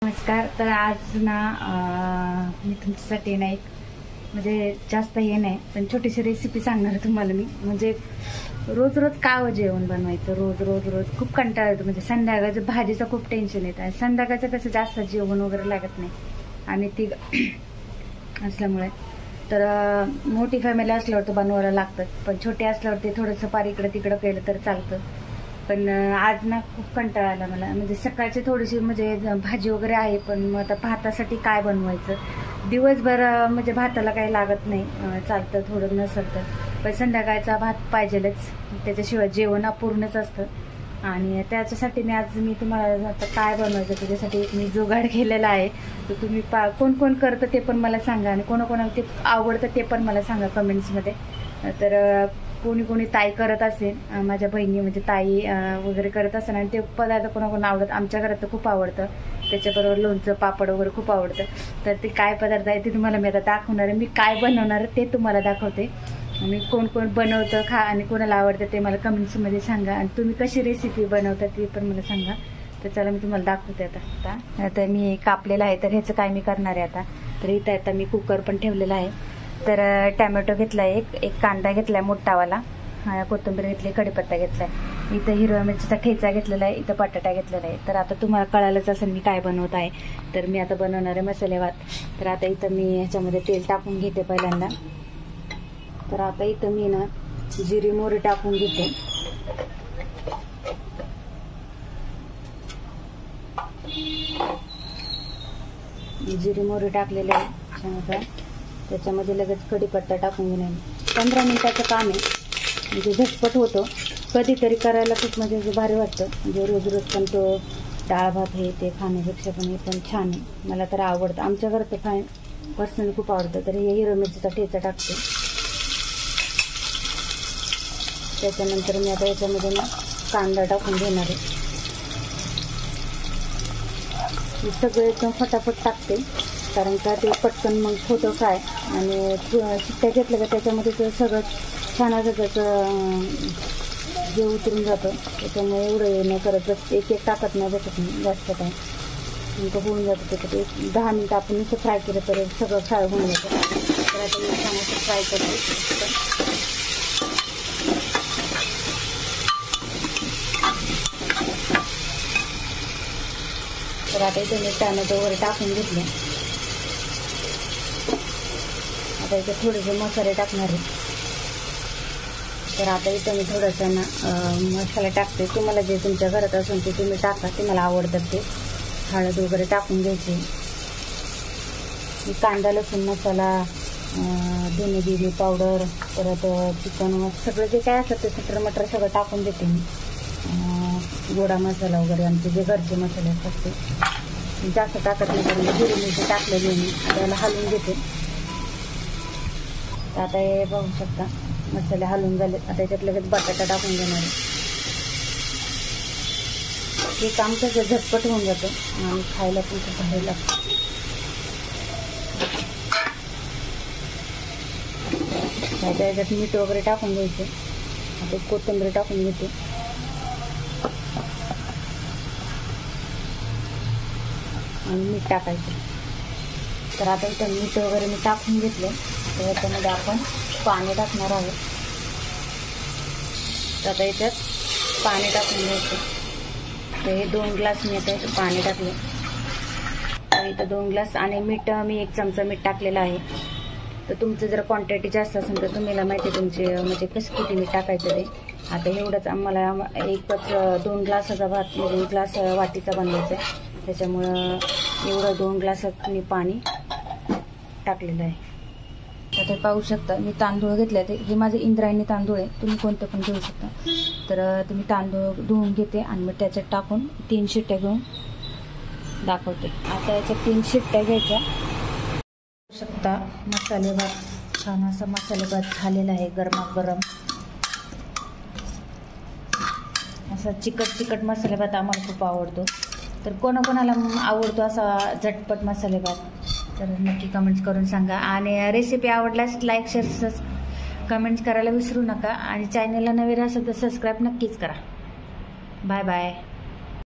नमस्कार. तर आज ना मी तुमच्यासाठी ना एक म्हणजे जास्त हे नाही पण छोटीशी रेसिपी सांगणार तुम्हाला मी. म्हणजे रोज रोज काय जेवण बनवायचं, रोज रोज रोज खूप कंटाळा येतो. म्हणजे संध्याकाळचं भाजीचं खूप टेन्शन येतं आणि संध्याकाळचं कसं जास्त जेवण वगैरे लागत नाही आणि ती असल्यामुळे. तर मोठी फॅमिली असल्यावर तर बनवायला लागतं, पण छोटी असल्यावर ते थोडंसं पार इकडं तिकडं केलं तर चालतं. पण आज ना खूप कंटाळा आला मला. म्हणजे सकाळची थोडीशी म्हणजे भाजी वगैरे आहे, पण मग आता भातासाठी काय बनवायचं. दिवसभर म्हणजे भाताला काही लागत नाही, चालतं थोडं नसेल तर, पण संध्याकाळचा भात पाहिजेलच, त्याच्याशिवाय जेवण अपूर्णच असतं. आणि त्याच्यासाठी मी तुम्हाला आता काय बनवायचं त्याच्यासाठी एक मी जुगाड केलेला आहे. तर तुम्ही कोण कोण करतं ते पण मला सांगा आणि कोणाकोणाला ते आवडतं ते पण मला सांगा कमेंट्समध्ये. तर कोणी ताई करत असेल, माझ्या बहिणी म्हणजे ताई वगैरे करत असेल आणि ते पदार्थ कोणाकोणा आवडत. आमच्या घरात तर खूप आवडतं, त्याच्याबरोबर लोणचं पापड वगैरे खूप आवडतं. तर ते काय पदार्थ आहे ते तुम्हाला मी आता दाखवणार आहे. मी काय बनवणार ते तुम्हाला दाखवते. मी कोण कोण बनवतं आणि कोणाला आवडतं ते मला कमेंट्समध्ये सांगा आणि तुम्ही कशी रेसिपी बनवता ते पण मला सांगा. तर चला मी तुम्हाला दाखवते आता मी कापलेलं आहे. तर ह्याचं काय मी करणार आहे तर इथं आता मी कुकर पण ठेवलेला आहे. तर टॅमॅटो घेतला एक कांदा घेतलाय मोठावाला, कोथिंबीर घेतली, कढीपत्ता घेतलाय, इथं हिरव्या मिरचीचा ठेचा घेतलेला आहे, इथं बटाटा घेतलेला आहे. तर आता तुम्हाला कळालंच असेल मी काय बनवत आहे. तर मी आता बनवणार आहे मसाले भात. तर आता इथं मी ह्याच्यामध्ये तेल टाकून घेते पहिल्यांदा. तर आता इथं मी ना जिरी मोहरी टाकून घेते. जिरी मोहरी टाकलेले आहे, त्याच्यामध्ये लगेच कढीपत्ता टाकून घेणार. 15 मिनिटाचं काम आहे, म्हणजे झटपट होतं. कधीतरी करायला खूप म्हणजे भारी वाटतं. म्हणजे रोज रोज पण तो डाळ भात हे ते खाण्यापेक्षा पण हे पण छान आहे. मला तर आवडतं, आमच्या घरात तर पर्सनली खूप आवडतं. तर हे हिरव्या मिरचीचा ठेचा टाकते. त्याच्यानंतर मी आता याच्यामध्ये ना कांदा टाकून घेणार आहे. मी सगळं एकदम फटाफट टाकते, कारण का ते पटकन मग होतं फ्राय. आणि शिट्ट्या घेतलं का त्याच्यामध्ये ते सगळं छान असं त्याचं जे उतरून जातं. त्याच्यामुळे एवढं हे नाही करत, बस एक टाकत नाही बसत नाही जास्त काय, नंतर होऊन जातं. त्याच्यात एक 10 मिनिटं आपण नुसतं फ्राय केलं तर सगळं फ्राय होऊन जातं. तर आता मी चांगलं फ्राय करते. तर आता इथे मी टॅमॅटो वगैरे टाकून घेतले. आता इथे थोडेसे मसाले टाकणार आहे. तर आता इथं मी थोडंसं ना मसाला टाकते. तुम्हाला जे तुमच्या घरात असेल ते तुम्ही टाका, ते मला आवडतात ते. हळद वगैरे टाकून घ्यायची. कांदा लसूण मसाला, धने जिरे पावडर, परत चिकन सगळं जे काय असतं ते सटर मटर सगळं टाकून देते मी. गोडा मसाला वगैरे आमचे जे घरचे मसाले असतात ते जास्त टाकत नाही, कारण जिरे मिरची टाकलेली मी. आता याला हलवून घेते. आता हे बघू शकता मसाले हलवून झाले. आता याच्यात लगेच बटाटा टाकून घेणार आहे. हे काम कसं झटपट होऊन जातं आणि खायला पण खूप भारी लागतं. आता याच्यात मीठ वगैरे टाकून घ्यायचे. आता कोथिंबीर टाकून घेते. आणि मीठ टाकायचं. तर आता इथं मीठ वगैरे मी टाकून घेतलं. तर याच्यामध्ये आपण पाणी टाकणार आहोत. तर आता याच्यात पाणी टाकून घ्यायचं. तर हे 2 ग्लास मी आता पाणी टाकले. तर इथं 2 ग्लास आणि मीठ मी 1 चमचा मीठ टाकलेलं आहे. तर तुमचं जर क्वांटिटी जास्त असेल तर तुम्हाला माहिती तुमचे म्हणजे कसं किती मीठ टाकायचं ते. आता एवढंच आम्हाला एकच 2 ग्लासाचा भात म्हणजे 1 ग्लास वाटीचा बनवायचा आहे, त्याच्यामुळं एवढं 2 ग्लासात मी पाणी टाकलेलं आहे. तर पाहू शकता मी तांदूळ घेतले. हे माझे इंद्रायणी तांदूळ आहे, तुम्ही कोणते पण घेऊ शकता. तर तुम्ही तांदूळ धुवून घेते आणि मग त्याच्यात टाकून 3 शिट्ट्या घेऊन दाखवते. आता याच्यात 3 शिट्ट्या घ्यायच्या. पाहू शकता मसाले भात छान असा मसाले भात झालेला आहे, गरमागरम असा चिकट मसाले भात आम्हाला खूप आवडतो. तर कोणाकोणाला आवडतो असा झटपट मसाले भात, तर नक्की कमेंट्स करून सांगा. आणि रेसिपी आवडल्यास लाईक शेअर कमेंट्स करायला विसरू नका. आणि चॅनलला नवीन असेल तर सबस्क्राईब नक्कीच करा. Bye bye.